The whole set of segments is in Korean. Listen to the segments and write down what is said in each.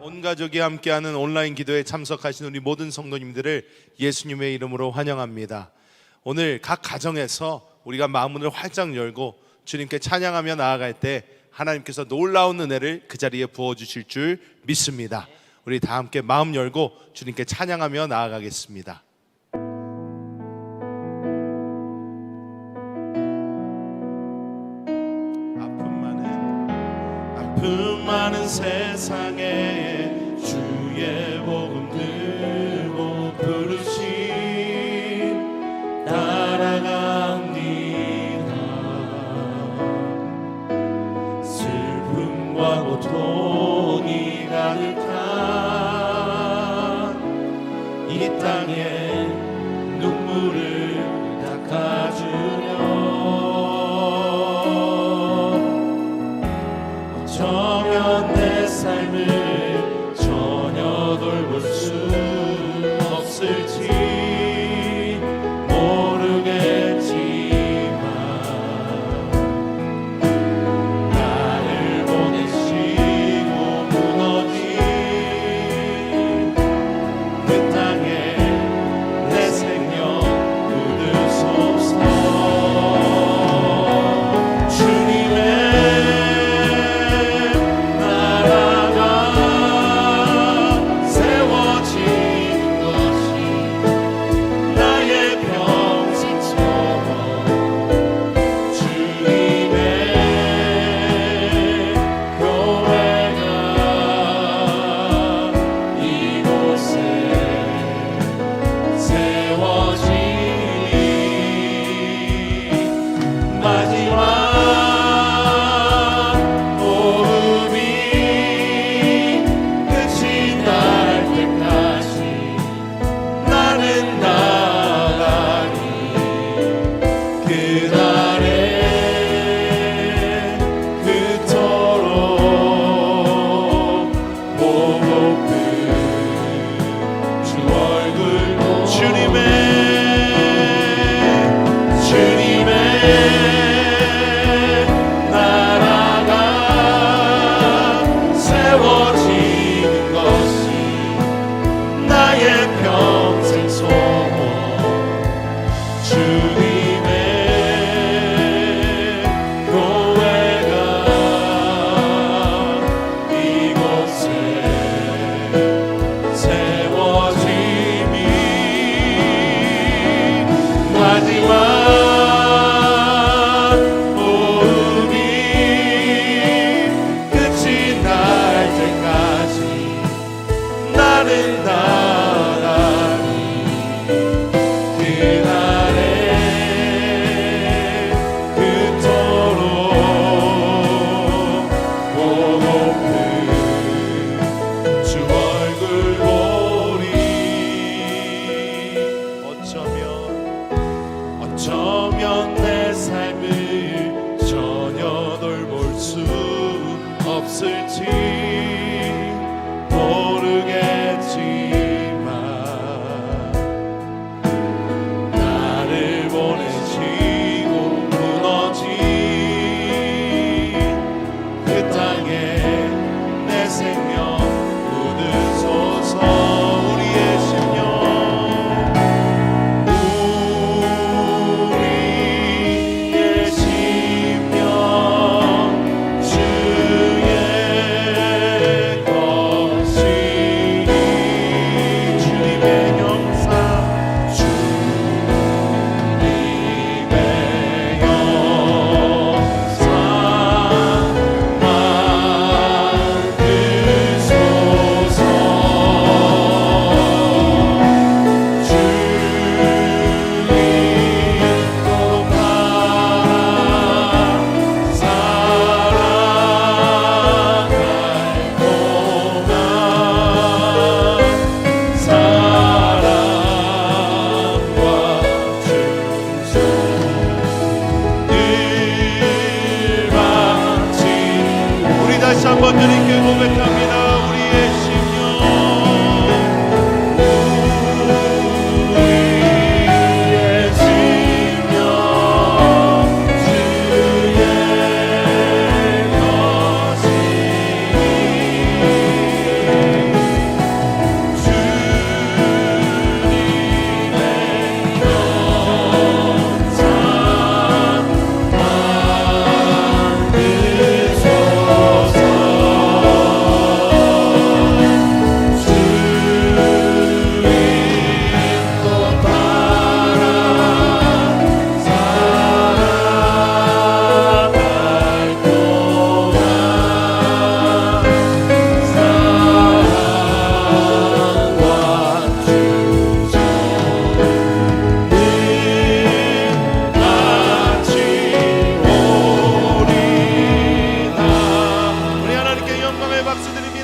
온 가족이 함께하는 온라인 기도에 참석하신 우리 모든 성도님들을 예수님의 이름으로 환영합니다. 오늘 각 가정에서 우리가 마음문을 활짝 열고 주님께 찬양하며 나아갈 때 하나님께서 놀라운 은혜를 그 자리에 부어주실 줄 믿습니다. 우리 다 함께 마음 열고 주님께 찬양하며 나아가겠습니다. 아픔 많은 세상에 주의 복음 들고 부르심 따라갑니다. 슬픔과 고통이 가득한 이 땅에 눈물을 닦아주려 어쩌면 내 삶을 전혀 돌볼 수 없을지 모르겠지만 나를 보내시고 무너진 그 땅에 내 생명 묻으소서. 주님의 나라가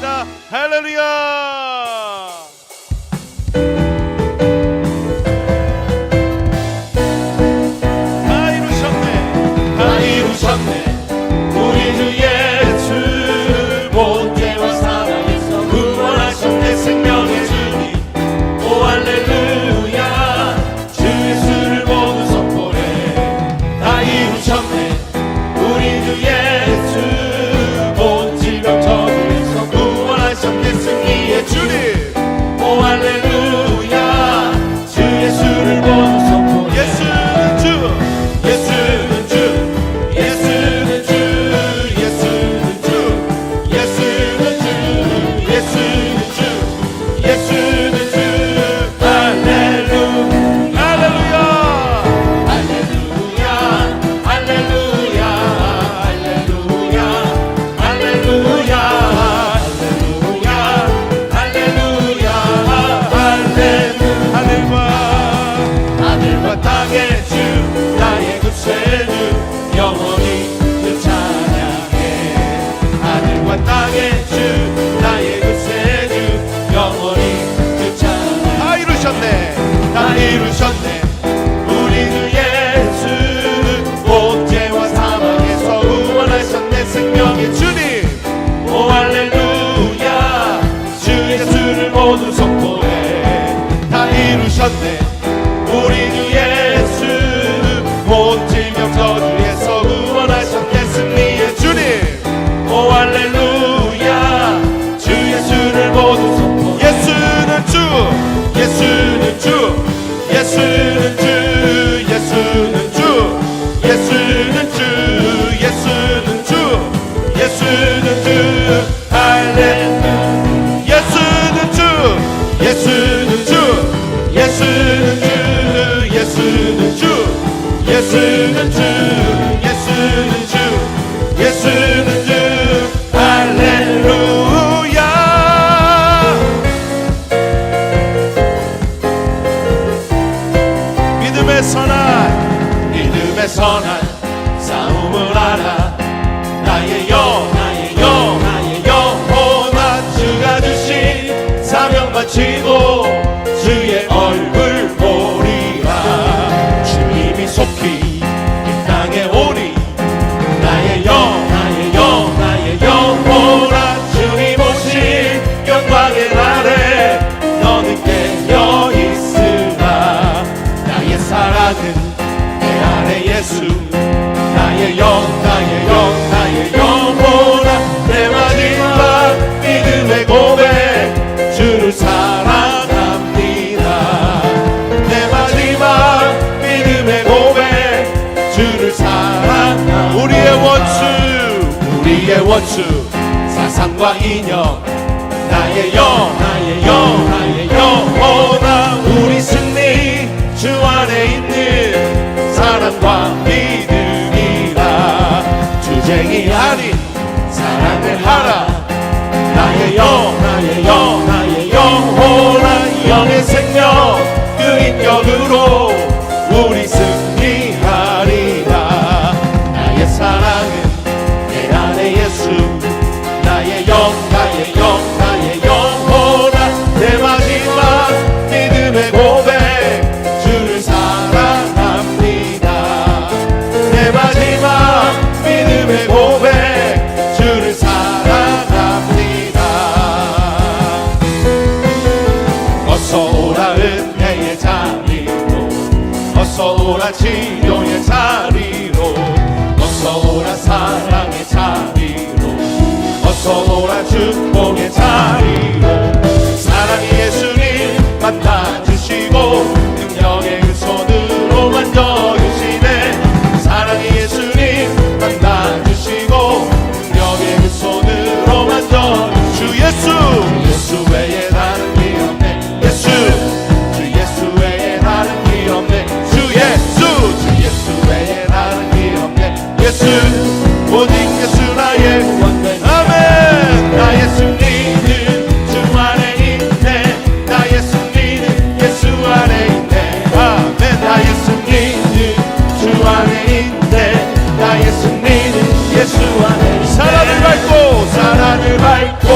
찬양합니다. 할렐루야. 다 이루셨네, 다 이루셨네. 우리 주 예수 보혜와 사랑에서 구원하셨네. 생명의 주님 오 할렐루야. 주 예수를 모두 선포해. 다 이루셨네. 우리 주 예수 본질병 저주에서 구원하셨네. 승리의 주님 오 할렐루야. 주 예수를 모두 선포해. 예수는 주, 예수는 주, 예수는 주, 예수는 주, 예수는 주, 예수는 주, 예수는 주. 할렐루야, 할렐루야, 할렐루야, 할렐루야, 할렐루야, 할렐루야, 할렐루야, 할렐루야, 할렐루야. 하늘과 땅의 주 나의 구세주 영원히 그 찬양해. 하늘과 땅의 주 나의 구세주 영원히 그 찬양해. 다 이루셨네, 다 이루셨네. 우리 주 예수 복제와 사망에서 구원하셨네. 생명의 주님 오 할렐루야. 주 예수를 모두 선포해. 다 이루셨네. 우리 주 예수 본질병 저주에서 구원하셨네. 승리의 주님 오 할렐루야. 주 예수를 모두 선포. 예수는 주, 예수는 주, 예수는 주, 예수는 주, 예수는 주, 예수는 주, 예수는 주. 할렐루야. 예수는 주, 예수는 주, 예수는 주, 예수는 주, 예수는 주, 예수는 주, 예수는 주. 할렐루야. 믿음의 선한, 믿음의 선한 싸움을 알아. 나의 영, 나의 영, 나의 영혼아. 주가 주신 사명 바치고 주의 얼굴 보리라. 주님이 속히 이 땅에 오리. 나의 영, 나의 영, 나의 영혼아. 주님 오신 영광의 날에 너는 깨어 있으라. 나의 사랑은 내 안에 예수. 나의 영, 나의 영, 나의 영혼아. 내 마지막 믿음의 고백 주를 사랑합니다. 내 마지막 믿음의 고백 주를 사랑합니다. 우리의 원수, 우리의 원수 사상과 인형. 나의 영, 나의 영, 나의 영혼아. 우리 승리 주 안에 있는 사랑과 믿음이라. 투쟁이 아닌 사랑을 하라. 나의 영, 나의 영, 나의 영혼아. 영의 생명 그 인격으로 우리 승리하리라. 나의 사랑은 내 안에 예수. 나의 영, 나의 영, 나의 영혼아. 내 마지막 믿음의 고백 주를 사랑합니다. 내 마지막 믿음의 고백 주를 사랑합니다. 어서 오라 은혜의 자리로. 어서 오라 치료의 자리로. 어서 오라 사랑의 자리로. 어서 오라 축복의 자리로. 사랑의 예수님 만나주시고 능력의 그 손으로 만져주시네. 사랑의 예수님 만나주시고 능력의 그 손으로 만져주시네. 주 예수, 예수 외에 다른 길 없네. 예수, 주 예수 외에 다른 길 없네. 주 예수, 주 예수 외에 다른 길 없네. 예수, 오직 예수 나의 구원된. 아멘. 나의 승리는 주 안에 있네. 나의 승리는 예수 안에 있네. 아멘. 나의 승리는 주 안에 있네. 나의 승리는 예수 안에 있네. 사랑을 밟고, 사랑을 밟고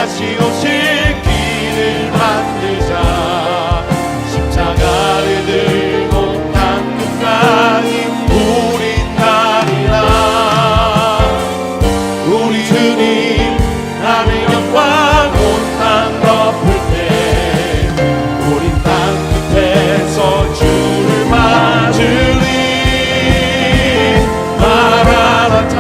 다시 오실 길을 만들자. 십자가를 들고 땅 끝까지 우린 가리라. 우리 주님 하늘 영광 온 땅 덮을 때 우린 땅 끝에서 주를 맞으리. 마라나타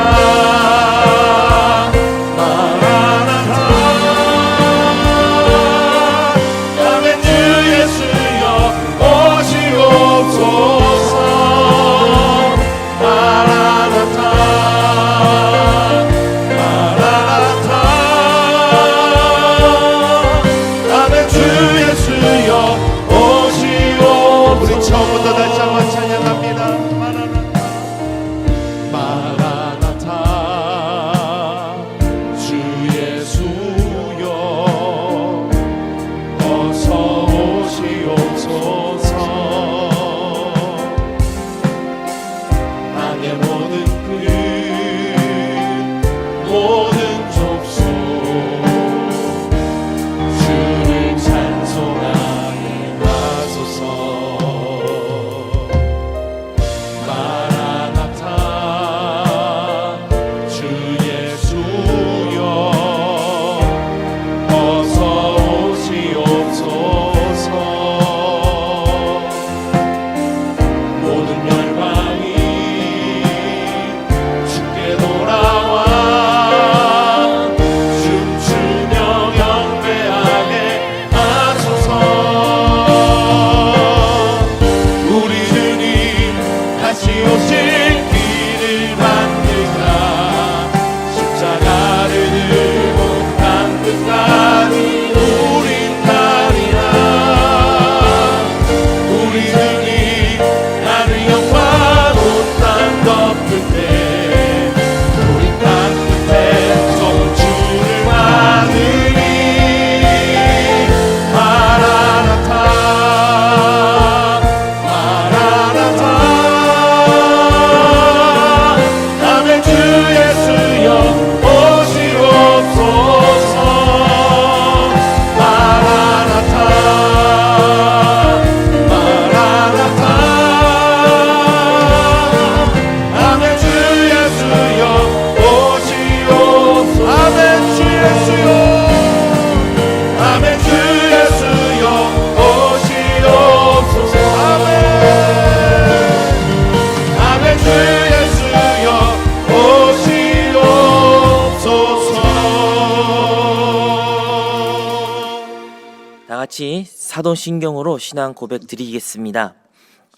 같이 사도신경으로 신앙 고백 드리겠습니다.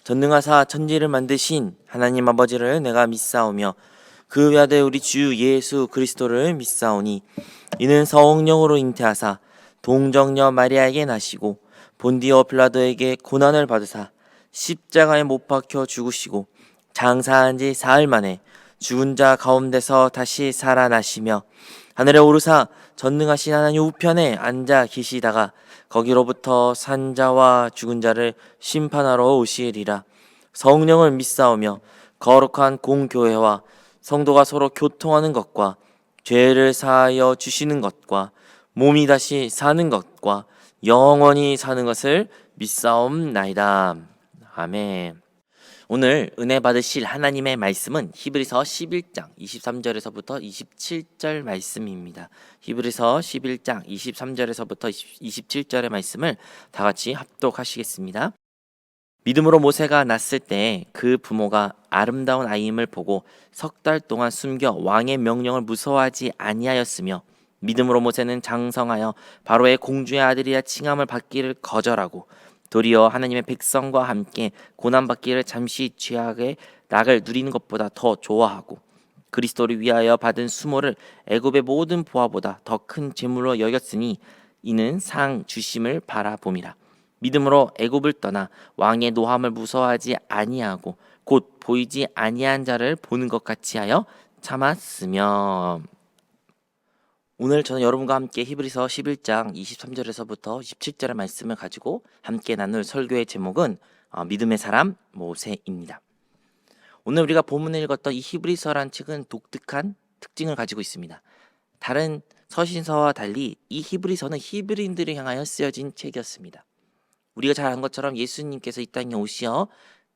전능하사 천지를 만드신 하나님 아버지를 내가 믿사오며 그 외아들 우리 주 예수 그리스도를 믿사오니 이는 성령으로 잉태하사 동정녀 마리아에게 나시고 본디오 빌라도에게 고난을 받으사 십자가에 못 박혀 죽으시고 장사한 지 사흘 만에 죽은 자 가운데서 다시 살아나시며 하늘에 오르사 전능하신 하나님 우편에 앉아 계시다가 거기로부터 산자와 죽은 자를 심판하러 오시리라. 성령을 믿사오며 거룩한 공교회와 성도가 서로 교통하는 것과 죄를 사하여 주시는 것과 몸이 다시 사는 것과 영원히 사는 것을 믿사옵나이다. 아멘. 오늘 은혜 받으실 하나님의 말씀은 히브리서 11장 23절에서부터 27절 말씀입니다. 히브리서 11장 23절에서부터 27절의 말씀을 다 같이 합독하시겠습니다. 믿음으로 모세가 낳았을 때 그 부모가 아름다운 아이임을 보고 석 달 동안 숨겨 왕의 명령을 무서워하지 아니하였으며 믿음으로 모세는 장성하여 바로의 공주의 아들이라 칭함을 받기를 거절하고 도리어 하나님의 백성과 함께 고난받기를 잠시 죄악의 낙을 누리는 것보다 더 좋아하고 그리스도를 위하여 받은 수모를 애굽의 모든 보화보다 더 큰 재물로 여겼으니 이는 상 주심을 바라봄이라. 믿음으로 애굽을 떠나 왕의 노함을 무서워하지 아니하고 곧 보이지 아니한 자를 보는 것 같이 하여 참았으며. 오늘 저는 여러분과 함께 히브리서 11장 23절에서부터 27절의 말씀을 가지고 함께 나눌 설교의 제목은 믿음의 사람 모세입니다. 오늘 우리가 본문에 읽었던 이 히브리서란 책은 독특한 특징을 가지고 있습니다. 다른 서신서와 달리 이 히브리서는 히브리인들을 향하여 쓰여진 책이었습니다. 우리가 잘 아는 것처럼 예수님께서 이 땅에 오시어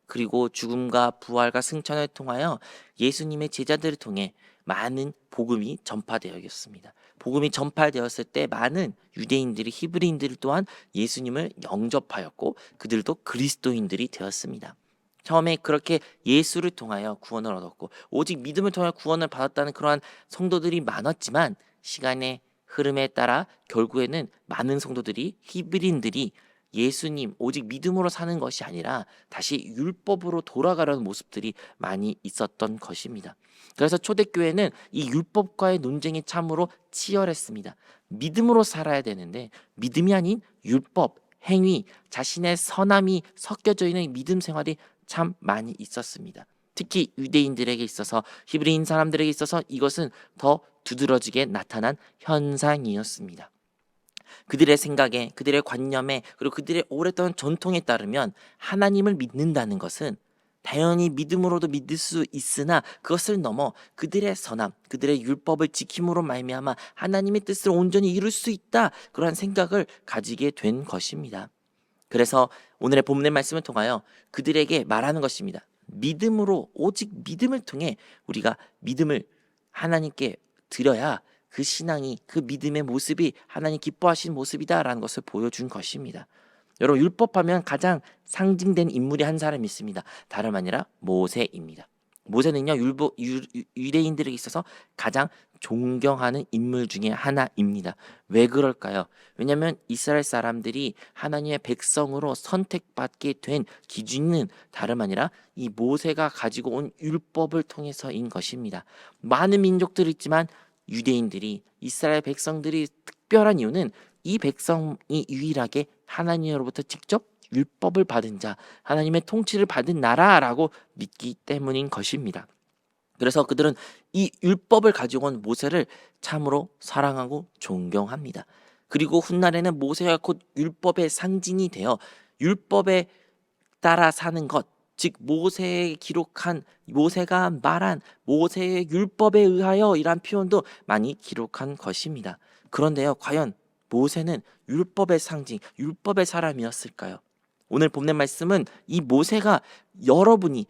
그리고 죽음과 부활과 승천을 통하여 예수님의 제자들을 통해 많은 복음이 전파되었습니다. 복음이 전파되었을 때 많은 유대인들이 히브리인들 또한 예수님을 영접하였고 그들도 그리스도인들이 되었습니다. 처음에 그렇게 예수를 통하여 구원을 얻었고 오직 믿음을 통하여 구원을 받았다는 그러한 성도들이 많았지만 시간의 흐름에 따라 결국에는 많은 성도들이 히브리인들이 예수님 오직 믿음으로 사는 것이 아니라 다시 율법으로 돌아가려는 모습들이 많이 있었던 것입니다. 그래서 초대교회는 이 율법과의 논쟁이 참으로 치열했습니다. 믿음으로 살아야 되는데 믿음이 아닌 율법, 행위, 자신의 선함이 섞여져 있는 믿음 생활이 참 많이 있었습니다. 특히 유대인들에게 있어서 히브리인 사람들에게 있어서 이것은 더 두드러지게 나타난 현상이었습니다. 그들의 생각에, 그들의 관념에, 그리고 그들의 오랫동안 전통에 따르면 하나님을 믿는다는 것은 당연히 믿음으로도 믿을 수 있으나 그것을 넘어 그들의 선함, 그들의 율법을 지킴으로 말미암아 하나님의 뜻을 온전히 이룰 수 있다, 그러한 생각을 가지게 된 것입니다. 그래서 오늘의 본문의 말씀을 통하여 그들에게 말하는 것입니다. 믿음으로, 오직 믿음을 통해 우리가 믿음을 하나님께 드려야 그 신앙이, 그 믿음의 모습이 하나님 기뻐하시는 모습이다라는 것을 보여준 것입니다. 여러분, 율법하면 가장 상징된 인물이 한 사람이 있습니다. 다름 아니라 모세입니다. 모세는요, 유대인들에게 있어서 가장 존경하는 인물 중에 하나입니다. 왜 그럴까요? 왜냐하면 이스라엘 사람들이 하나님의 백성으로 선택받게 된 기준은 다름 아니라 이 모세가 가지고 온 율법을 통해서인 것입니다. 많은 민족들이 있지만 유대인들이, 이스라엘 백성들이 특별한 이유는 이 백성이 유일하게 하나님으로부터 직접 율법을 받은 자, 하나님의 통치를 받은 나라라고 믿기 때문인 것입니다. 그래서 그들은 이 율법을 가지고 온 모세를 참으로 사랑하고 존경합니다. 그리고 훗날에는 모세가 곧 율법의 상징이 되어 율법에 따라 사는 것, 즉 모세가 말한 모세의 율법에 의하여 이란 표현도 많이 기록한 것입니다. 그런데요, 과연 모세는 율법의 상징, 율법의 사람이었을까요? 오늘 본문 말씀은 이 모세가, 여러분이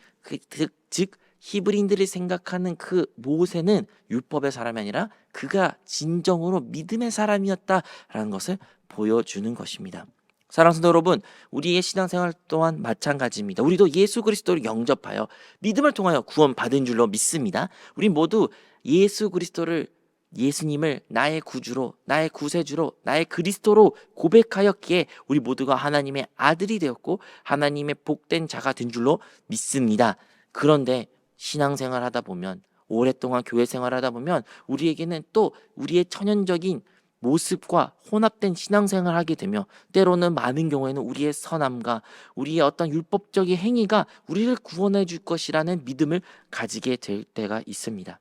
즉 히브리인들이 생각하는 그 모세는 율법의 사람이 아니라 그가 진정으로 믿음의 사람이었다라는 것을 보여주는 것입니다. 사랑하는 성도 여러분, 우리의 신앙생활 또한 마찬가지입니다. 우리도 예수 그리스도를 영접하여 믿음을 통하여 구원받은 줄로 믿습니다. 우리 모두 예수 그리스도를, 예수님을 나의 구주로, 나의 구세주로, 나의 그리스도로 고백하였기에 우리 모두가 하나님의 아들이 되었고 하나님의 복된 자가 된 줄로 믿습니다. 그런데 신앙생활 하다 보면, 오랫동안 교회 생활하다 보면 우리에게는 또 우리의 천연적인 모습과 혼합된 신앙생활을 하게 되며 때로는 많은 경우에는 우리의 선함과 우리의 어떤 율법적인 행위가 우리를 구원해 줄 것이라는 믿음을 가지게 될 때가 있습니다.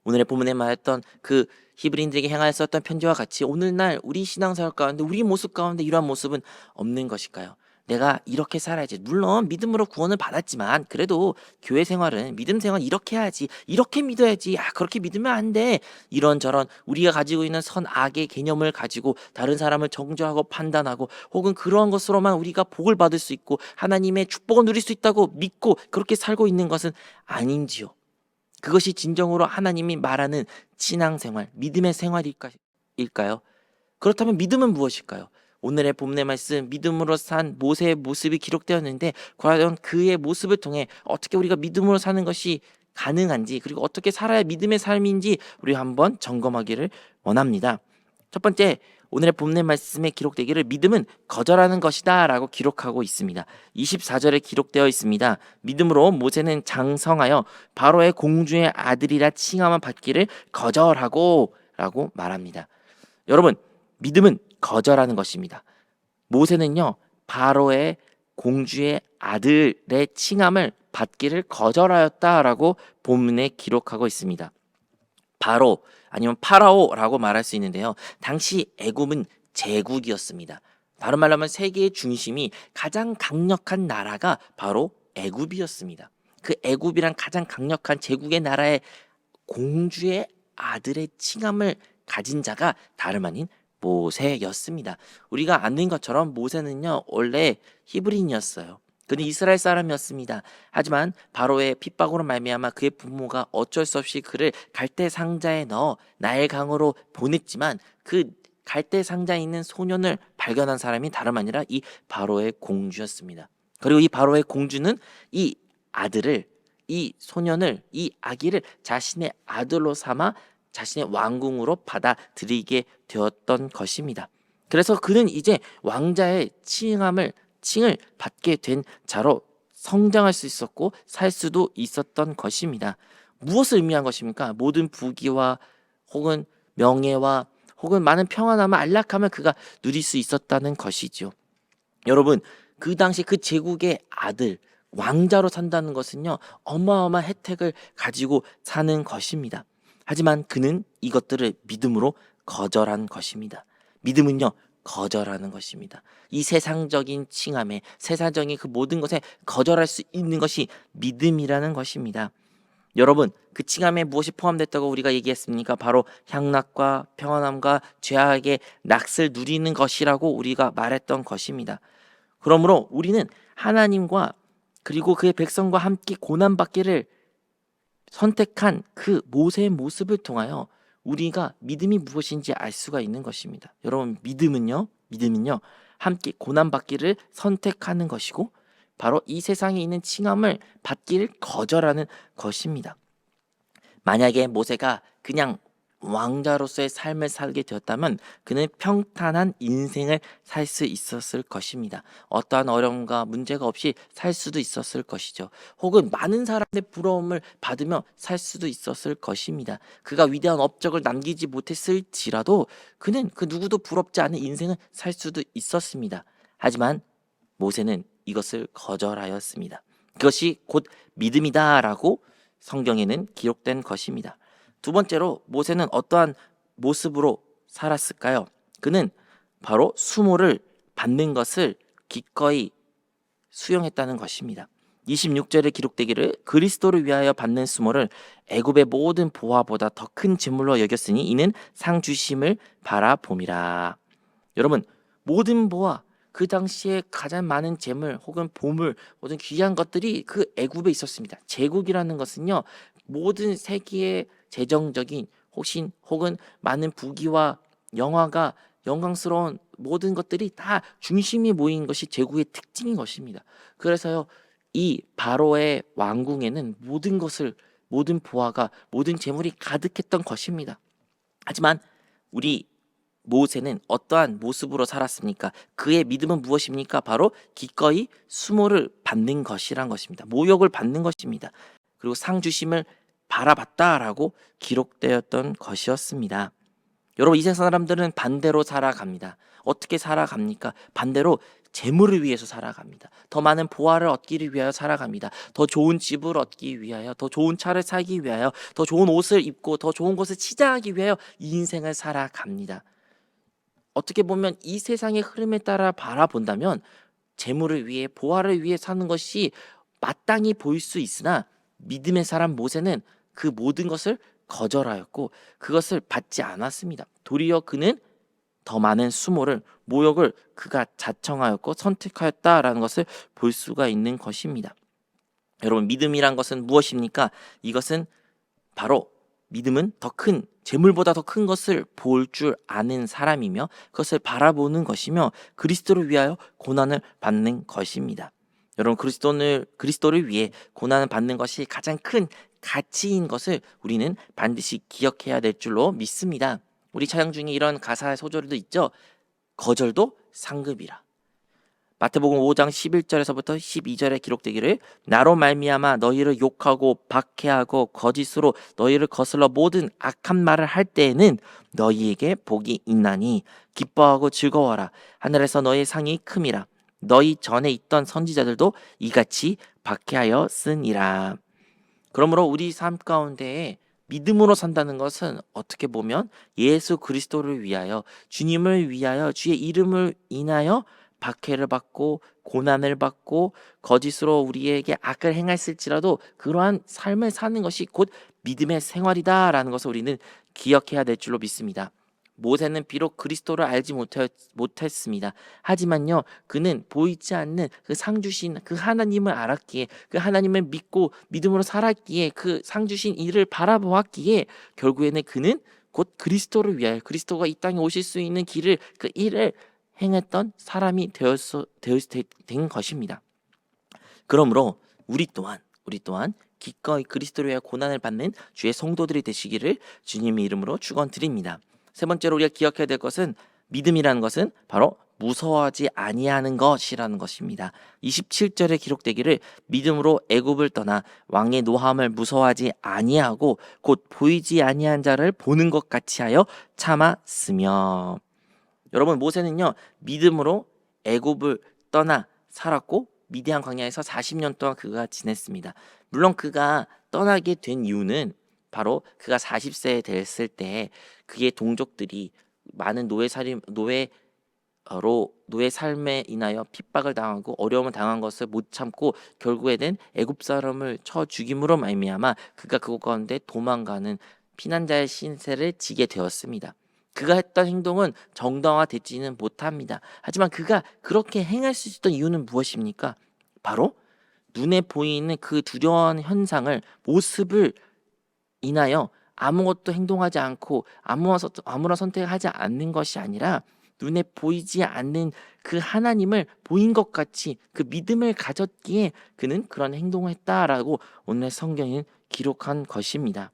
오늘의 본문에 말했던 그 히브리인들에게 향하였었던 편지와 같이 오늘날 우리 신앙생활 가운데, 우리 모습 가운데 이러한 모습은 없는 것일까요? 내가 이렇게 살아야지. 물론 믿음으로 구원을 받았지만 그래도 교회 생활은, 믿음 생활 이렇게 해야지, 이렇게 믿어야지, 그렇게 믿으면 안 돼, 이런저런 우리가 가지고 있는 선악의 개념을 가지고 다른 사람을 정죄하고 판단하고 혹은 그러한 것으로만 우리가 복을 받을 수 있고 하나님의 축복을 누릴 수 있다고 믿고 그렇게 살고 있는 것은 아닌지요? 그것이 진정으로 하나님이 말하는 신앙생활, 믿음의 생활일까요? 그렇다면 믿음은 무엇일까요? 오늘의 본문의 말씀, 믿음으로 산 모세의 모습이 기록되었는데 과연 그의 모습을 통해 어떻게 우리가 믿음으로 사는 것이 가능한지, 그리고 어떻게 살아야 믿음의 삶인지 우리 한번 점검하기를 원합니다. 첫 번째, 오늘의 본문의 말씀에 기록되기를 믿음은 거절하는 것이다 라고 기록하고 있습니다. 24절에 기록되어 있습니다. 믿음으로 모세는 장성하여 바로의 공주의 아들이라 칭함을 받기를 거절하고 라고 말합니다. 여러분, 믿음은 거절하는 것입니다. 모세는요, 바로의 공주의 아들의 칭함을 받기를 거절하였다라고 본문에 기록하고 있습니다. 바로 아니면 파라오라고 말할 수 있는데요, 당시 애굽은 제국이었습니다. 다른 말로 하면 세계의 중심이 가장 강력한 나라가 바로 애굽이었습니다. 그 애굽이란 가장 강력한 제국의 나라의 공주의 아들의 칭함을 가진 자가 다름 아닌 모세였습니다. 우리가 아는 것처럼 모세는요 원래 히브리인이었어요. 그는 이스라엘 사람이었습니다. 하지만 바로의 핍박으로 말미암아 그의 부모가 어쩔 수 없이 그를 갈대 상자에 넣어 나일 강으로 보냈지만 그 갈대 상자에 있는 소년을 발견한 사람이 다름 아니라 이 바로의 공주였습니다. 그리고 이 바로의 공주는 이 아들을, 이 소년을, 이 아기를 자신의 아들로 삼아 자신의 왕궁으로 받아들이게 되었던 것입니다. 그래서 그는 이제 왕자의 칭을 받게 된 자로 성장할 수 있었고 살 수도 있었던 것입니다. 무엇을 의미한 것입니까? 모든 부귀와 혹은 명예와 혹은 많은 평안함을 안락함을 그가 누릴 수 있었다는 것이죠. 여러분, 그 당시 그 제국의 아들, 왕자로 산다는 것은요 어마어마한 혜택을 가지고 사는 것입니다. 하지만 그는 이것들을 믿음으로 거절한 것입니다. 믿음은요 거절하는 것입니다. 이 세상적인 칭함에, 세상적인 그 모든 것에 거절할 수 있는 것이 믿음이라는 것입니다. 여러분, 그 칭함에 무엇이 포함됐다고 우리가 얘기했습니까? 바로 향락과 평안함과 죄악의 낙을 누리는 것이라고 우리가 말했던 것입니다. 그러므로 우리는 하나님과 그리고 그의 백성과 함께 고난받기를 선택한 그 모세의 모습을 통하여 우리가 믿음이 무엇인지 알 수가 있는 것입니다. 여러분, 믿음은요 함께 고난받기를 선택하는 것이고 바로 이 세상에 있는 칭함을 받기를 거절하는 것입니다. 만약에 모세가 그냥 왕자로서의 삶을 살게 되었다면 그는 평탄한 인생을 살 수 있었을 것입니다. 어떠한 어려움과 문제가 없이 살 수도 있었을 것이죠. 혹은 많은 사람의 부러움을 받으며 살 수도 있었을 것입니다. 그가 위대한 업적을 남기지 못했을지라도 그는 그 누구도 부럽지 않은 인생을 살 수도 있었습니다. 하지만 모세는 이것을 거절하였습니다. 그것이 곧 믿음이다라고 성경에는 기록된 것입니다. 두 번째로 모세는 어떠한 모습으로 살았을까요? 그는 바로 수모를 받는 것을 기꺼이 수용했다는 것입니다. 26절에 기록되기를 그리스도를 위하여 받는 수모를 애굽의 모든 보화보다 더 큰 재물로 여겼으니 이는 상 주심을 바라봄이라. 여러분, 모든 보화, 그 당시에 가장 많은 재물 혹은 보물, 모든 귀한 것들이 그 애굽에 있었습니다. 제국이라는 것은요 모든 세계의 재정적인 혹은 많은 부귀와 영광스러운 모든 것들이 다 중심이 모인 것이 제국의 특징인 것입니다. 그래서요 이 바로의 왕궁에는 모든 보화가 모든 재물이 가득했던 것입니다. 하지만 우리 모세는 어떠한 모습으로 살았습니까? 그의 믿음은 무엇입니까? 바로 기꺼이 수모를 받는 것이란 것입니다. 모욕을 받는 것입니다. 그리고 상 주심을 바라봤다라고 기록되었던 것이었습니다. 여러분, 이 세상 사람들은 반대로 살아갑니다. 어떻게 살아갑니까? 반대로 재물을 위해서 살아갑니다. 더 많은 보화를 얻기를 위하여 살아갑니다. 더 좋은 집을 얻기 위하여, 더 좋은 차를 사기 위하여, 더 좋은 옷을 입고 더 좋은 곳을 치장하기 위하여 이 인생을 살아갑니다. 어떻게 보면 이 세상의 흐름에 따라 바라본다면 재물을 위해, 보화를 위해 사는 것이 마땅히 보일 수 있으나 믿음의 사람 모세는 그 모든 것을 거절하였고 그것을 받지 않았습니다. 도리어 그는 더 많은 수모를, 모욕을 그가 자청하였고 선택하였다라는 것을 볼 수가 있는 것입니다. 여러분, 믿음이란 것은 무엇입니까? 이것은 바로 믿음은 더 큰 재물보다 더 큰 것을 볼 줄 아는 사람이며 그것을 바라보는 것이며 그리스도를 위하여 고난을 받는 것입니다. 여러분, 그리스도를 위해 고난을 받는 것이 가장 큰 가치인 것을 우리는 반드시 기억해야 될 줄로 믿습니다. 우리 찬양 중에 이런 가사의 소절도 있죠. 거절도 상급이라. 마태복음 5장 11절에서부터 12절에 기록되기를 나로 말미암아 너희를 욕하고 박해하고 거짓으로 너희를 거슬러 모든 악한 말을 할 때에는 너희에게 복이 있나니 기뻐하고 즐거워라. 하늘에서 너희의 상이 큼이라. 너희 전에 있던 선지자들도 이같이 박해하였으니라. 그러므로 우리 삶 가운데에 믿음으로 산다는 것은 어떻게 보면 예수 그리스도를 위하여, 주님을 위하여, 주의 이름을 인하여 박해를 받고 고난을 받고 거짓으로 우리에게 악을 행했을지라도 그러한 삶을 사는 것이 곧 믿음의 생활이다라는 것을 우리는 기억해야 될 줄로 믿습니다. 모세는 비록 그리스도를 알지 못했습니다. 하지만요, 그는 보이지 않는 그 상주신 그 하나님을 알았기에, 그 하나님을 믿고 믿음으로 살았기에, 그 상주신 이를 바라보았기에 결국에는 그는 곧 그리스도를 위하여 그리스도가 이 땅에 오실 수 있는 길을 그 일을 행했던 사람이 된 것입니다. 그러므로 우리 또한 기꺼이 그리스도를 위하여 고난을 받는 주의 성도들이 되시기를 주님의 이름으로 축원드립니다. 세 번째로 우리가 기억해야 될 것은, 믿음이라는 것은 바로 무서워하지 아니하는 것이라는 것입니다. 27절에 기록되기를 믿음으로 애굽을 떠나 왕의 노함을 무서워하지 아니하고 곧 보이지 아니한 자를 보는 것 같이 하여 참았으며. 여러분, 모세는요, 믿음으로 애굽을 떠나 살았고 미디안 광야에서 40년 동안 그가 지냈습니다. 물론 그가 떠나게 된 이유는 바로 그가 40세 됐을 때 그의 동족들이 많은 노예 삶에 인하여 핍박을 당하고 어려움을 당한 것을 못 참고 결국에는 애굽 사람을 쳐 죽임으로 말미암아 그가 그곳 가운데 도망가는 피난자의 신세를 지게 되었습니다. 그가 했던 행동은 정당화되지는 못합니다. 하지만 그가 그렇게 행할 수 있었던 이유는 무엇입니까? 바로 눈에 보이는 그 두려운 현상을, 모습을 인하여 아무것도 행동하지 않고 아무런 선택을 하지 않는 것이 아니라 눈에 보이지 않는 그 하나님을 보인 것 같이 그 믿음을 가졌기에 그는 그런 행동을 했다라고 오늘 성경은 기록한 것입니다.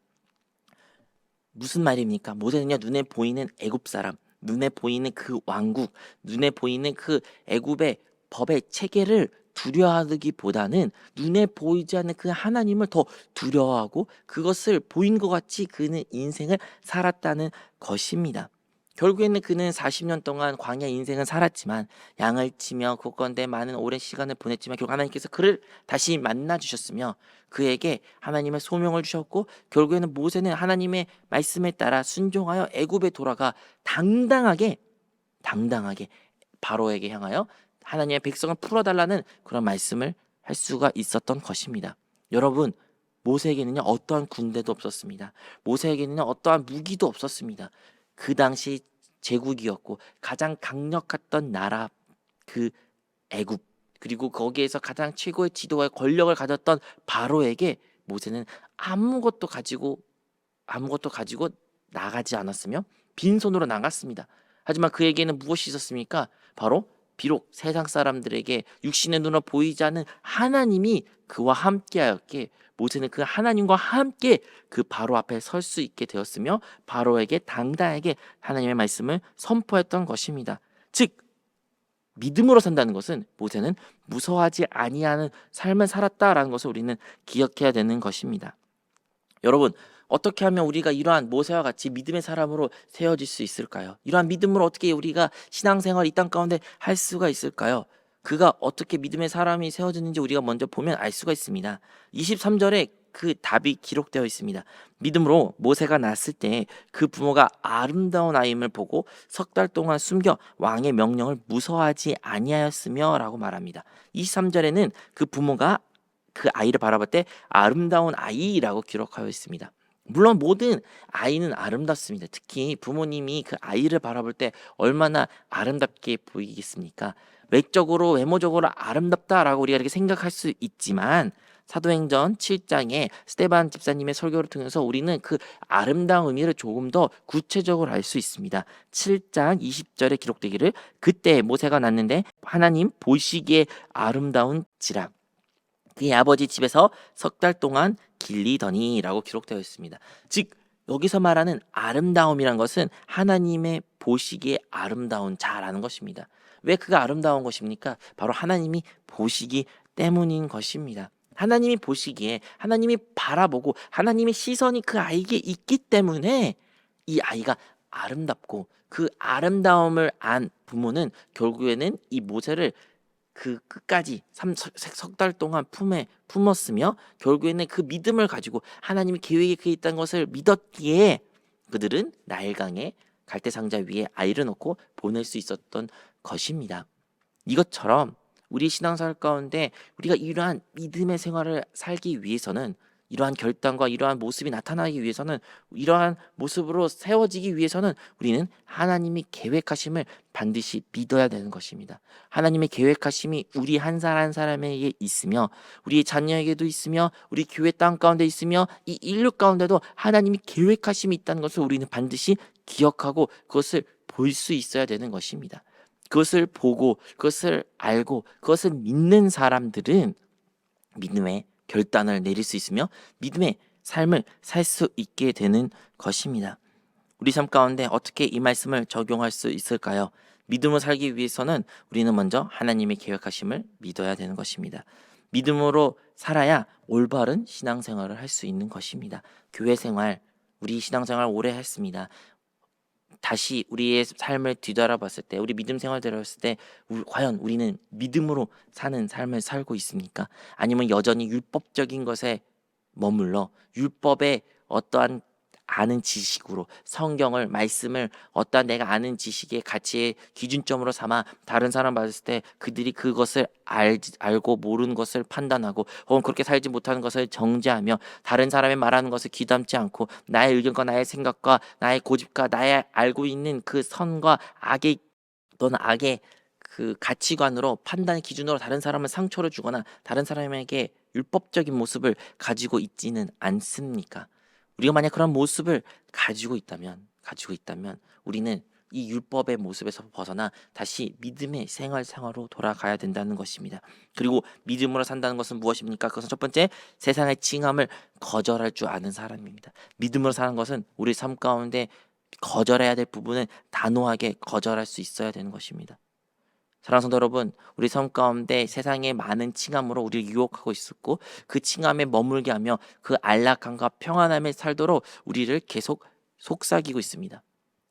무슨 말입니까? 모세는요, 눈에 보이는 애굽 사람, 눈에 보이는 그 왕국, 눈에 보이는 그 애굽의 법의 체계를 두려워하기보다는 눈에 보이지 않는 그 하나님을 더 두려워하고 그것을 보인 것 같이 그는 인생을 살았다는 것입니다. 결국에는 그는 40년 동안 광야 인생을 살았지만, 양을 치며 그것 가운데 많은 오랜 시간을 보냈지만 결국 하나님께서 그를 다시 만나 주셨으며 그에게 하나님의 소명을 주셨고, 결국에는 모세는 하나님의 말씀에 따라 순종하여 애굽에 돌아가 당당하게 바로에게 향하여 하나님의 백성을 풀어달라는 그런 말씀을 할 수가 있었던 것입니다. 여러분, 모세에게는요, 어떠한 군대도 없었습니다. 모세에게는요, 어떠한 무기도 없었습니다. 그 당시 제국이었고 가장 강력했던 나라 그 애굽, 그리고 거기에서 가장 최고의 지도와 권력을 가졌던 바로에게 모세는 아무것도 가지고 나가지 않았으며 빈손으로 나갔습니다. 하지만 그에게는 무엇이 있었습니까? 바로 비록 세상 사람들에게 육신의 눈으로 보이지 않는 하나님이 그와 함께하였기에 모세는 그 하나님과 함께 그 바로 앞에 설 수 있게 되었으며 바로에게 당당하게 하나님의 말씀을 선포했던 것입니다. 즉, 믿음으로 산다는 것은 모세는 무서워하지 아니하는 삶을 살았다라는 것을 우리는 기억해야 되는 것입니다. 여러분, 어떻게 하면 우리가 이러한 모세와 같이 믿음의 사람으로 세워질 수 있을까요? 이러한 믿음으로 어떻게 우리가 신앙생활 이 땅 가운데 할 수가 있을까요? 그가 어떻게 믿음의 사람이 세워졌는지 우리가 먼저 보면 알 수가 있습니다. 23절에 그 답이 기록되어 있습니다. 믿음으로 모세가 낳았을 때 그 부모가 아름다운 아임을 보고 석 달 동안 숨겨 왕의 명령을 무서워하지 아니하였으며 라고 말합니다. 23절에는 그 부모가 그 아이를 바라볼 때 아름다운 아이라고 기록하여 있습니다. 물론 모든 아이는 아름답습니다. 특히 부모님이 그 아이를 바라볼 때 얼마나 아름답게 보이겠습니까? 외모적으로 아름답다라고 우리가 이렇게 생각할 수 있지만 사도행전 7장에 스데반 집사님의 설교를 통해서 우리는 그 아름다운 의미를 조금 더 구체적으로 알 수 있습니다. 7장 20절에 기록되기를 그때 모세가 낳는데 하나님 보시기에 아름다운지라 그의 아버지 집에서 석 달 동안 길리더니라고 기록되어 있습니다. 즉 여기서 말하는 아름다움이란 것은 하나님의 보시기에 아름다운 자라는 것입니다. 왜 그가 아름다운 것입니까? 바로 하나님이 보시기 때문인 것입니다. 하나님이 보시기에, 하나님이 바라보고 하나님의 시선이 그 아이에게 있기 때문에 이 아이가 아름답고, 그 아름다움을 안 부모는 결국에는 이 모세를 그 끝까지 석 달 동안 품에 품었으며 결국에는 그 믿음을 가지고 하나님의 계획이 그에 있다는 것을 믿었기에 그들은 나일강에 갈대상자 위에 아이를 놓고 보낼 수 있었던 것입니다. 이것처럼 우리 신앙생활 가운데 우리가 이러한 믿음의 생활을 살기 위해서는 이러한 결단과 이러한 모습이 나타나기 위해서는, 이러한 모습으로 세워지기 위해서는 우리는 하나님이 계획하심을 반드시 믿어야 되는 것입니다. 하나님의 계획하심이 우리 한 사람 한 사람에게 있으며, 우리 자녀에게도 있으며, 우리 교회 땅 가운데 있으며, 이 인류 가운데도 하나님이 계획하심이 있다는 것을 우리는 반드시 기억하고 그것을 볼 수 있어야 되는 것입니다. 그것을 보고 그것을 알고 그것을 믿는 사람들은 믿음의 결단을 내릴 수 있으며 믿음의 삶을 살 수 있게 되는 것입니다. 우리 삶 가운데 어떻게 이 말씀을 적용할 수 있을까요? 믿음을 살기 위해서는 우리는 먼저 하나님의 계획하심을 믿어야 되는 것입니다. 믿음으로 살아야 올바른 신앙생활을 할 수 있는 것입니다. 교회 생활, 우리 신앙생활 오래 했습니다. 다시 우리의 삶을 뒤돌아봤을 때, 우리 믿음 생활 들어봤을 때 과연 우리는 믿음으로 사는 삶을 살고 있습니까? 아니면 여전히 율법적인 것에 머물러 율법의 어떠한 아는 지식으로 성경을, 말씀을 어떠한 내가 아는 지식의 가치의 기준점으로 삼아 다른 사람 봤을 때 그들이 그것을 알고 모르는 것을 판단하고 혹은 그렇게 살지 못하는 것을 정죄하며 다른 사람의 말하는 것을 귀담지 않고 나의 의견과 나의 생각과 나의 고집과 나의 알고 있는 그 선과 악의 또는 악의 그 가치관으로 판단의 기준으로 다른 사람을 상처를 주거나 다른 사람에게 율법적인 모습을 가지고 있지는 않습니까? 우리가 만약 그런 모습을 가지고 있다면 우리는 이 율법의 모습에서 벗어나 다시 믿음의 생활로 돌아가야 된다는 것입니다. 그리고 믿음으로 산다는 것은 무엇입니까? 그것은 첫 번째, 세상의 칭함을 거절할 줄 아는 사람입니다. 믿음으로 사는 것은 우리 삶 가운데 거절해야 될 부분은 단호하게 거절할 수 있어야 되는 것입니다. 사랑하는 성도 여러분, 우리 삶 가운데 세상의 많은 칭함으로 우리를 유혹하고 있었고 그 칭함에 머물게 하며 그 안락함과 평안함에 살도록 우리를 계속 속삭이고 있습니다.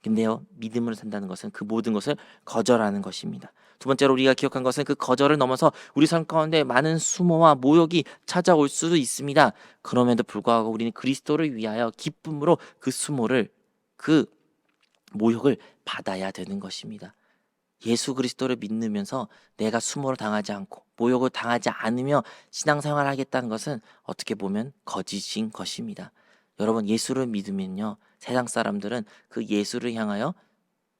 근데요, 믿음으로 산다는 것은 그 모든 것을 거절하는 것입니다. 두 번째로 우리가 기억한 것은 그 거절을 넘어서 우리 삶 가운데 많은 수모와 모욕이 찾아올 수도 있습니다. 그럼에도 불구하고 우리는 그리스도를 위하여 기쁨으로 그 수모를, 그 모욕을 받아야 되는 것입니다. 예수 그리스도를 믿으면서 내가 수모를 당하지 않고 모욕을 당하지 않으며 신앙생활을 하겠다는 것은 어떻게 보면 거짓인 것입니다. 여러분, 예수를 믿으면요, 세상 사람들은 그 예수를 향하여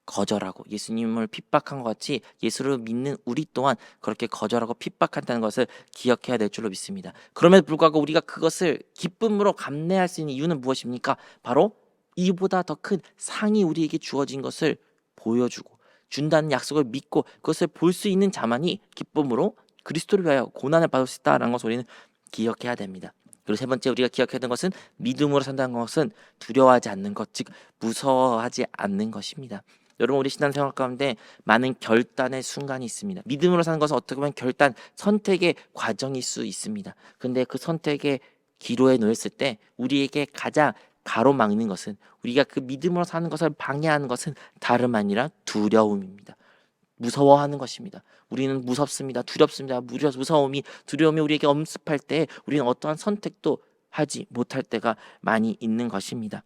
거절하고 예수님을 핍박한 것 같이 예수를 믿는 우리 또한 그렇게 거절하고 핍박한다는 것을 기억해야 될 줄로 믿습니다. 그럼에도 불구하고 우리가 그것을 기쁨으로 감내할 수 있는 이유는 무엇입니까? 바로 이보다 더 큰 상이 우리에게 주어진 것을 보여주고 준다는 약속을 믿고 그것을 볼 수 있는 자만이 기쁨으로 그리스도를 위하여 고난을 받을 수 있다는 것을 우리는 기억해야 됩니다. 그리고 세 번째 우리가 기억해야 되는 것은 믿음으로 산다는 것은 두려워하지 않는 것, 즉 무서워하지 않는 것입니다. 여러분, 우리 신앙생활 가운데 많은 결단의 순간이 있습니다. 믿음으로 사는 것은 어떻게 보면 결단, 선택의 과정일 수 있습니다. 그런데 그 선택의 기로에 놓였을 때 우리에게 가장 가로막는 것은, 우리가 그 믿음으로 사는 것을 방해하는 것은 다름 아니라 두려움입니다. 무서워하는 것입니다. 우리는 무섭습니다. 두렵습니다. 무서움이, 두려움이 우리에게 엄습할 때 우리는 어떠한 선택도 하지 못할 때가 많이 있는 것입니다.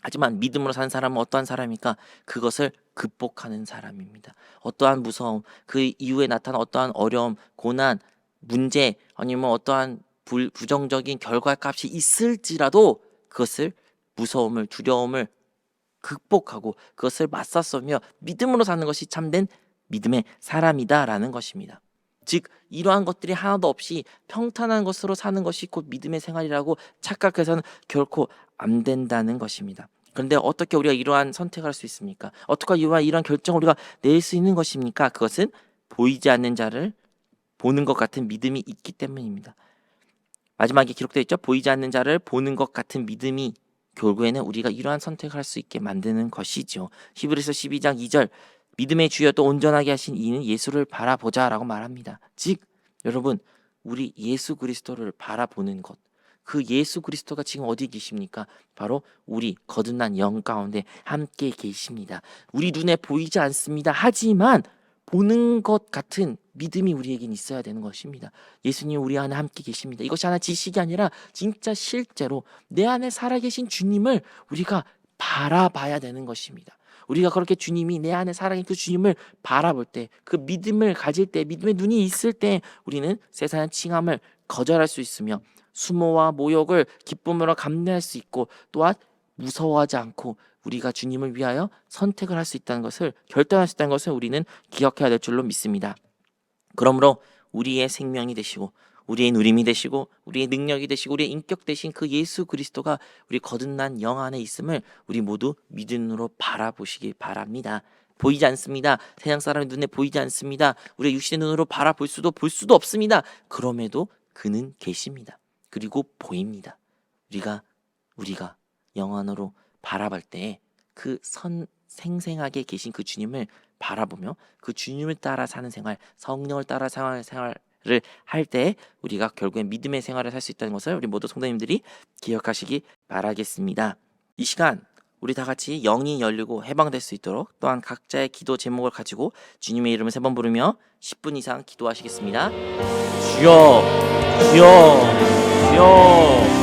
하지만 믿음으로 사는 사람은 어떠한 사람입니까? 그것을 극복하는 사람입니다. 어떠한 무서움, 그 이후에 나타난 어떠한 어려움, 고난, 문제, 아니면 어떠한 부정적인 결과값이 있을지라도 그것을, 무서움을, 두려움을 극복하고 그것을 맞섰으며 믿음으로 사는 것이 참된 믿음의 사람이다라는 것입니다. 즉 이러한 것들이 하나도 없이 평탄한 것으로 사는 것이 곧 믿음의 생활이라고 착각해서는 결코 안 된다는 것입니다. 그런데 어떻게 우리가 이러한 선택을 할 수 있습니까? 어떻게 이러한 결정을 우리가 낼 수 있는 것입니까? 그것은 보이지 않는 자를 보는 것 같은 믿음이 있기 때문입니다. 마지막에 기록되어 있죠. 보이지 않는 자를 보는 것 같은 믿음이 결국에는 우리가 이러한 선택을 할 수 있게 만드는 것이죠. 히브리서 12장 2절, 믿음의 주여 또 온전하게 하신 이는 예수를 바라보자라고 말합니다. 즉 여러분, 우리 예수 그리스도를 바라보는 것, 그 예수 그리스도가 지금 어디 계십니까? 바로 우리 거듭난 영 가운데 함께 계십니다. 우리 눈에 보이지 않습니다. 하지만 보는 것 같은 믿음이 우리에겐 있어야 되는 것입니다. 예수님 우리 안에 함께 계십니다. 이것이 하나 지식이 아니라 진짜 실제로 내 안에 살아계신 주님을 우리가 바라봐야 되는 것입니다. 우리가 그렇게 주님이 내 안에 살아계신 그 주님을 바라볼 때, 그 믿음을 가질 때, 믿음의 눈이 있을 때 우리는 세상의 칭함을 거절할 수 있으며 수모와 모욕을 기쁨으로 감내할 수 있고 또한 무서워하지 않고 우리가 주님을 위하여 선택을 할 수 있다는 것을 결단할 수 있다는 것을 우리는 기억해야 될 줄로 믿습니다. 그러므로 우리의 생명이 되시고 우리의 누림이 되시고 우리의 능력이 되시고 우리의 인격 되신 그 예수 그리스도가 우리 거듭난 영 안에 있음을 우리 모두 믿음으로 바라보시기 바랍니다. 보이지 않습니다. 세상 사람의 눈에 보이지 않습니다. 우리의 육신의 눈으로 바라볼 수도 볼 수도 없습니다. 그럼에도 그는 계십니다. 그리고 보입니다. 우리가 영안으로 바라볼 때 그 생생하게 계신 그 주님을 바라보며 그 주님을 따라 사는 생활, 성령을 따라 생활을 할 때 우리가 결국엔 믿음의 생활을 살 수 있다는 것을 우리 모두 성도님들이 기억하시기 바라겠습니다. 이 시간 우리 다 같이 영이 열리고 해방될 수 있도록 또한 각자의 기도 제목을 가지고 주님의 이름을 3번 부르며 10분 이상 기도하시겠습니다. 주여, 주여, 주여.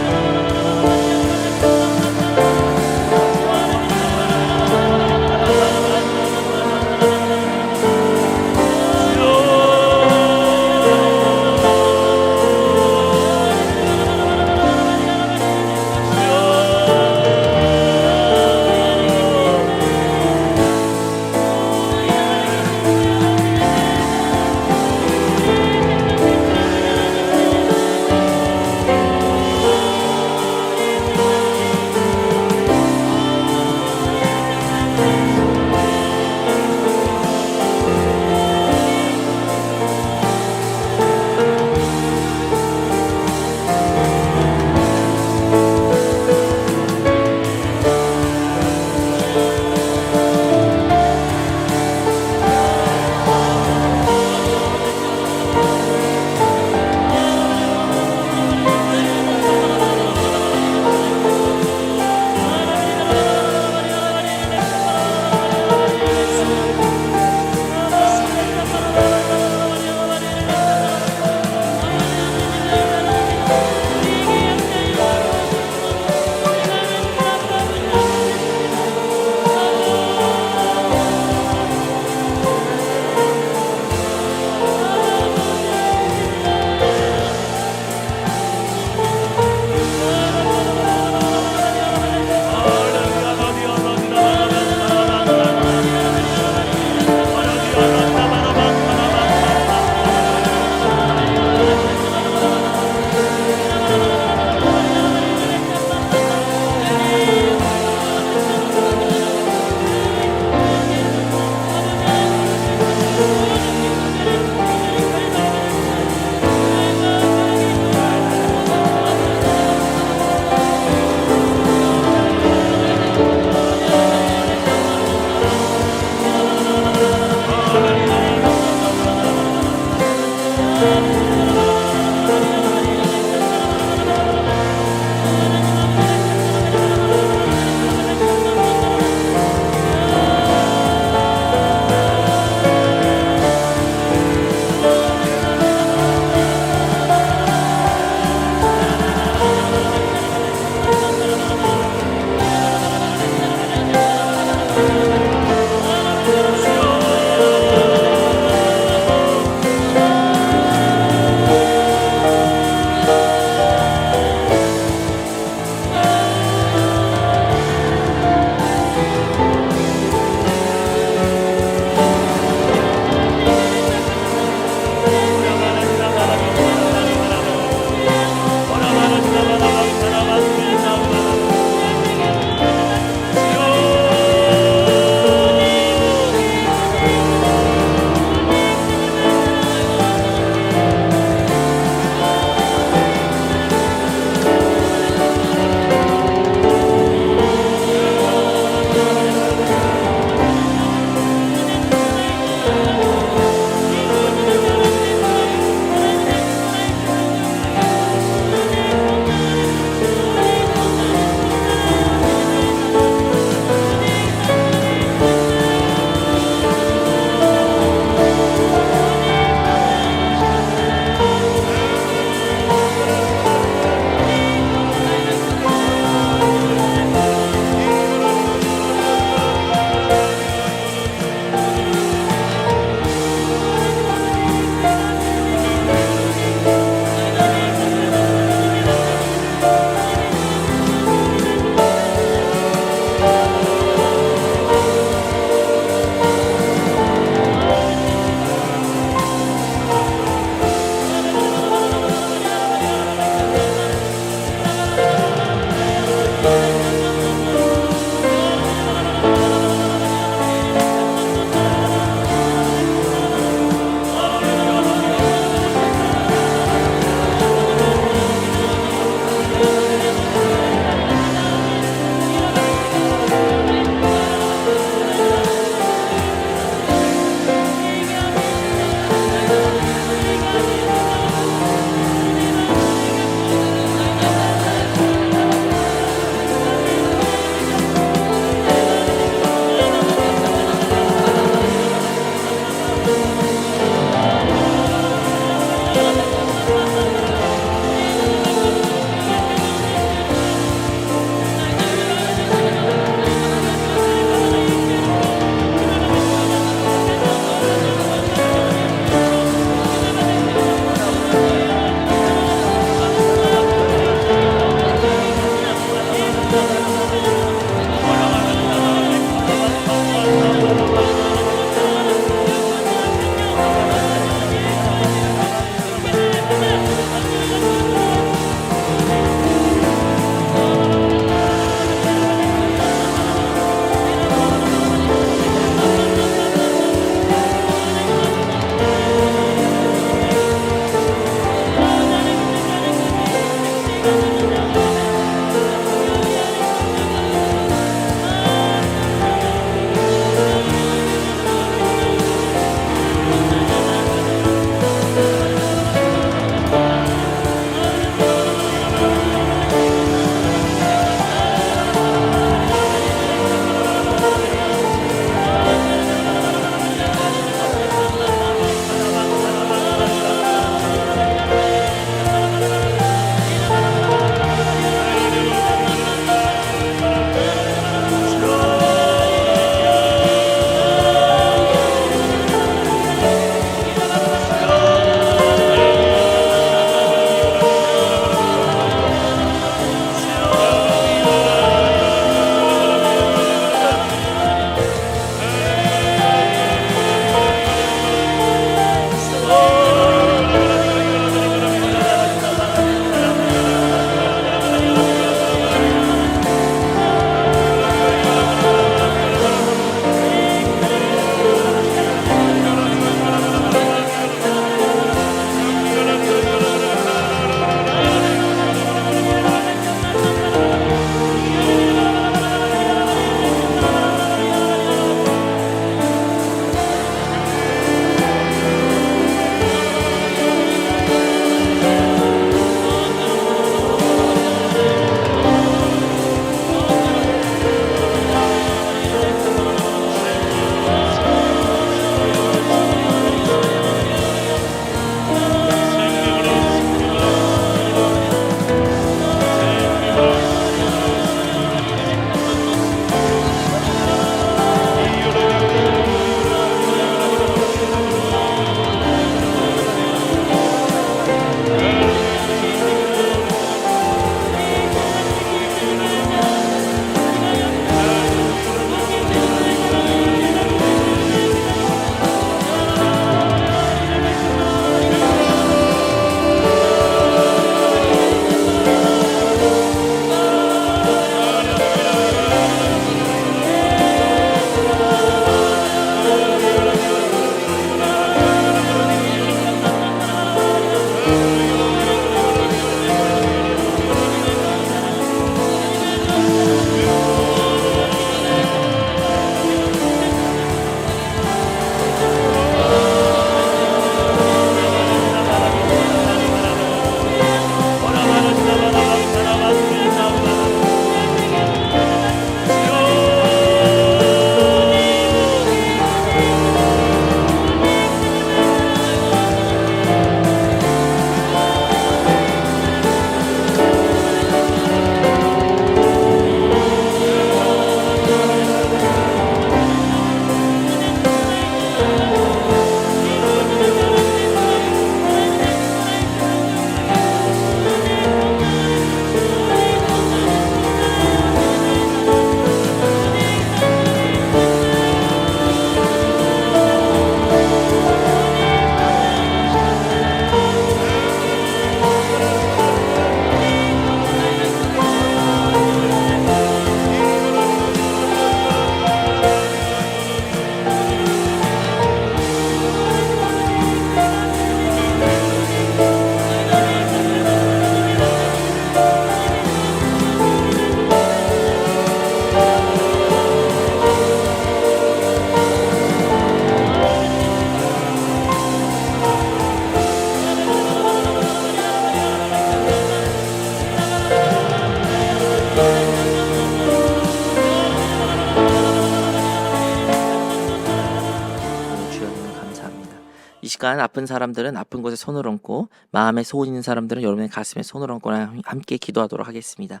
시간 아픈 사람들은 아픈 곳에 손을 얹고 마음에 소원 있는 사람들은 여러분의 가슴에 손을 얹고 함께 기도하도록 하겠습니다.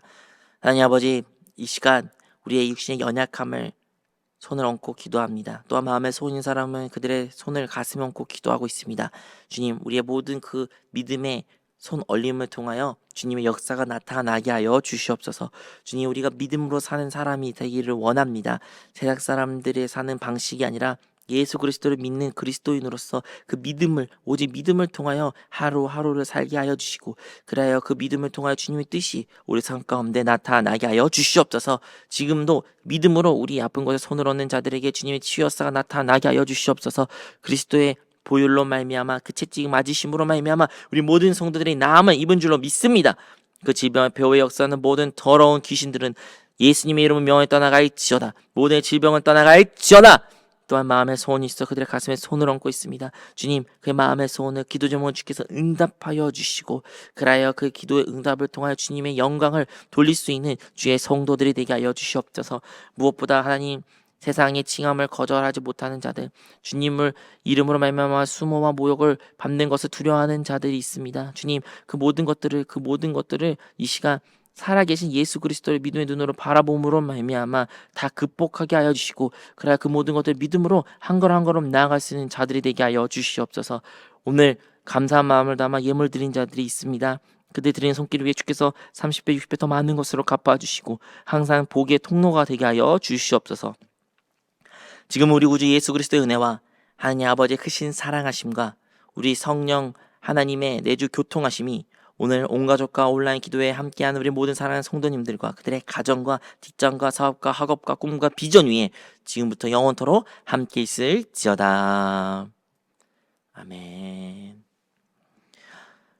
하나님 아버지, 이 시간 우리의 육신의 연약함을 손을 얹고 기도합니다. 또한 마음에 소원 있는 사람은 그들의 손을 가슴에 얹고 기도하고 있습니다. 주님, 우리의 모든 그 믿음의 손 얼림을 통하여 주님의 역사가 나타나게 하여 주시옵소서. 주님, 우리가 믿음으로 사는 사람이 되기를 원합니다. 세상 사람들의 사는 방식이 아니라 예수 그리스도를 믿는 그리스도인으로서 그 믿음을, 오직 믿음을 통하여 하루하루를 살게 하여 주시고, 그래야 그 믿음을 통하여 주님의 뜻이 우리 삶 가운데 나타나게 하여 주시옵소서. 지금도 믿음으로 우리 아픈 곳에 손을 얹는 자들에게 주님의 치유 역사가 나타나게 하여 주시옵소서. 그리스도의 보혈로 말미암아 그 채찍 맞으심으로 말미암아 우리 모든 성도들이 나음을 입은 줄로 믿습니다. 그 질병의 배후의 역사는 모든 더러운 귀신들은 예수님의 이름으로 명에 떠나갈지어다. 모든 질병은 떠나갈지어다. 또한 마음의 소원이 있어 그들의 가슴에 손을 얹고 있습니다. 주님, 그 마음의 소원을 기도 제목을 주께서 응답하여 주시고, 그라여 그 기도의 응답을 통하여 주님의 영광을 돌릴 수 있는 주의 성도들이 되게 하여 주시옵소서. 무엇보다 하나님, 세상의 칭함을 거절하지 못하는 자들, 주님을 이름으로 말미암아 수모와 모욕을 받는 것을 두려워하는 자들이 있습니다. 주님, 그 모든 것들을 이 시간 살아계신 예수 그리스도를 믿음의 눈으로 바라봄으로 말미암아 다 극복하게 하여 주시고, 그래야 그 모든 것들을 믿음으로 한 걸음 한 걸음 나아갈 수 있는 자들이 되게 하여 주시옵소서. 오늘 감사한 마음을 담아 예물 드린 자들이 있습니다. 그들 드리는 손길을 위해 주께서 30배 60배 더 많은 것으로 갚아주시고 항상 복의 통로가 되게 하여 주시옵소서. 지금 우리 구주 예수 그리스도의 은혜와 하나님 아버지의 크신 사랑하심과 우리 성령 하나님의 내주 교통하심이 오늘 온 가족과 온라인 기도에 함께하는 우리 모든 사랑하는 성도님들과 그들의 가정과 직장과 사업과 학업과 꿈과 비전 위에 지금부터 영원토록 함께 있을지어다. 아멘.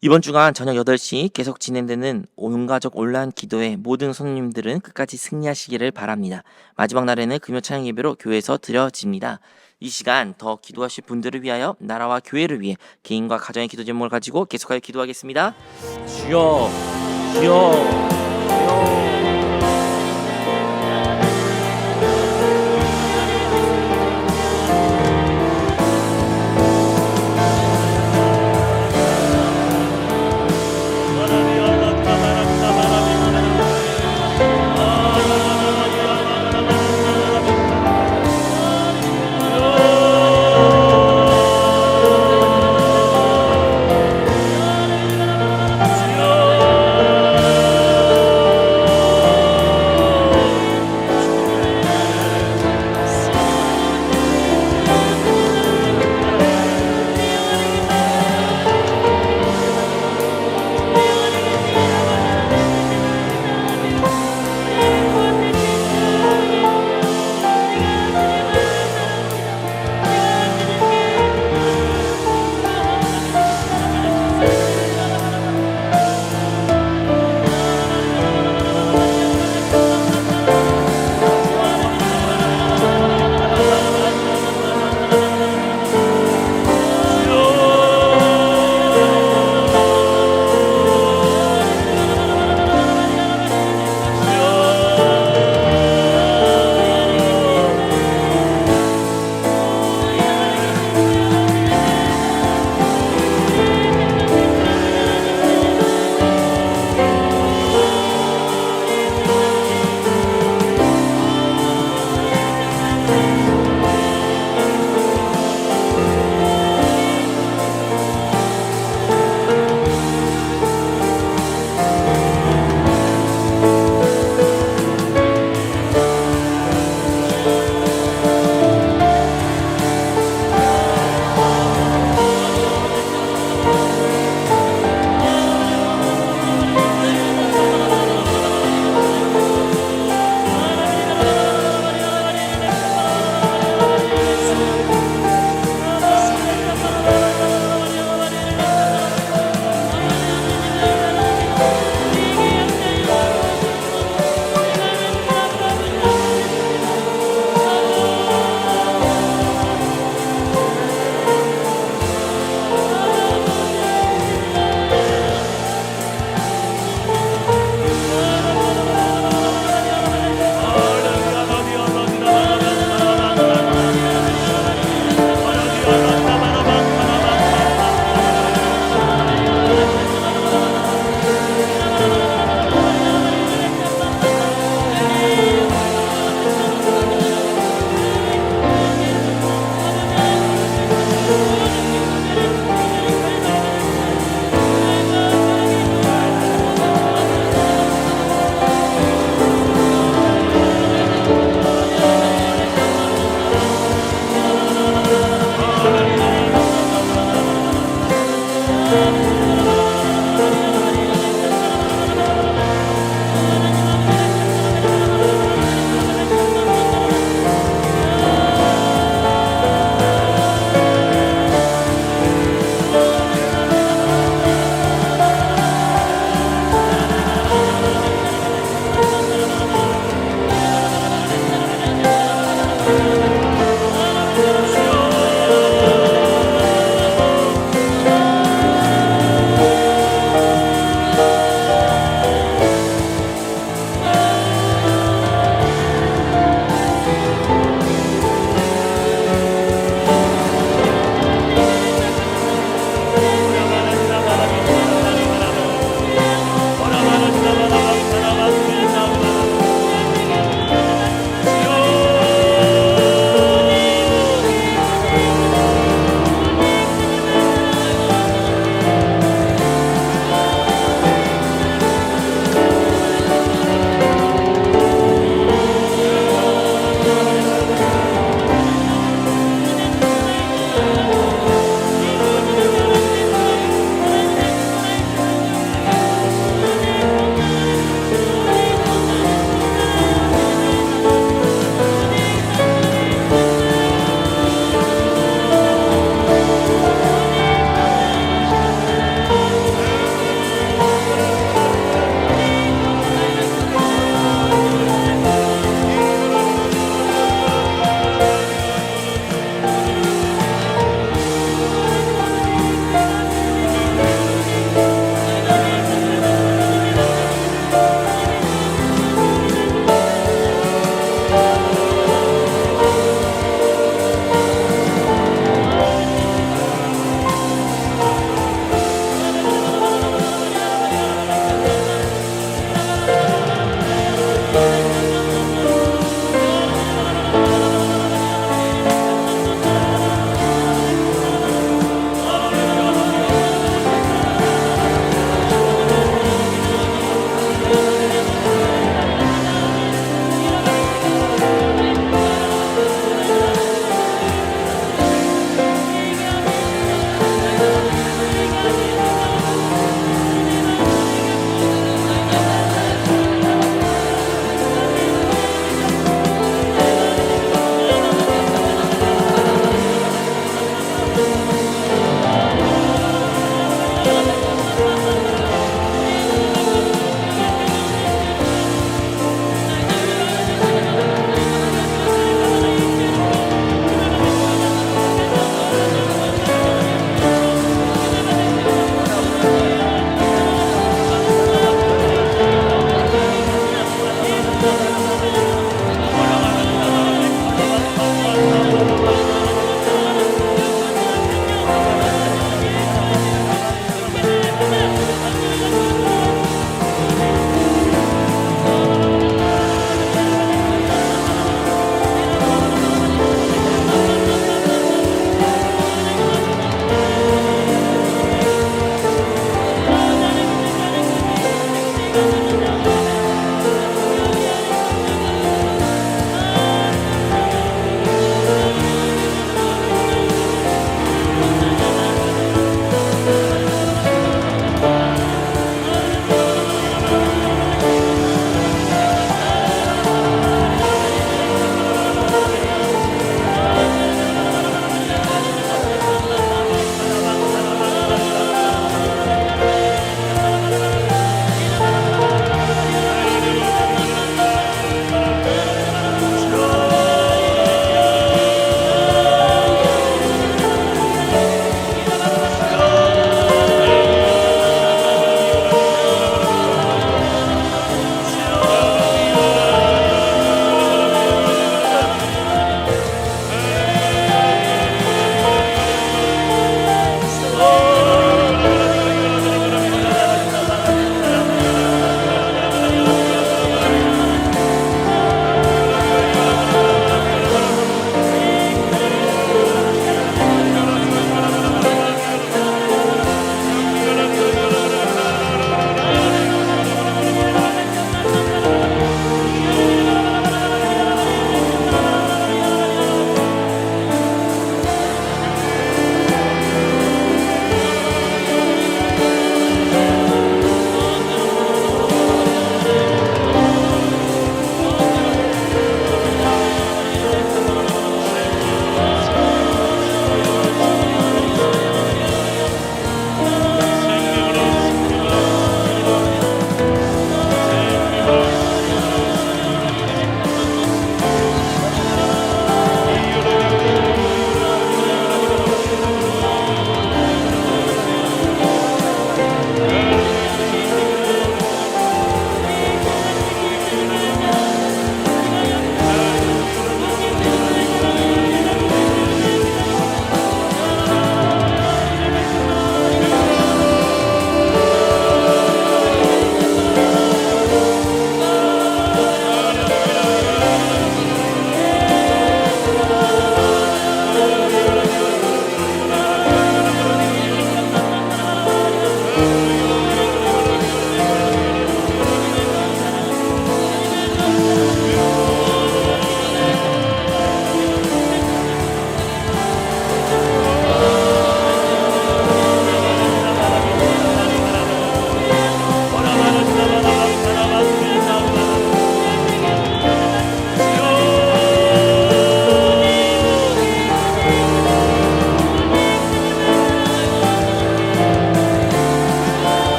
이번 주간 저녁 8시 계속 진행되는 온가족 온라인 기도에 모든 손님들은 끝까지 승리하시기를 바랍니다. 마지막 날에는 금요 찬양 예배로 교회에서 드려집니다. 이 시간 더 기도하실 분들을 위하여 나라와 교회를 위해 개인과 가정의 기도 제목을 가지고 계속하여 기도하겠습니다. 주여, 주여, 주여.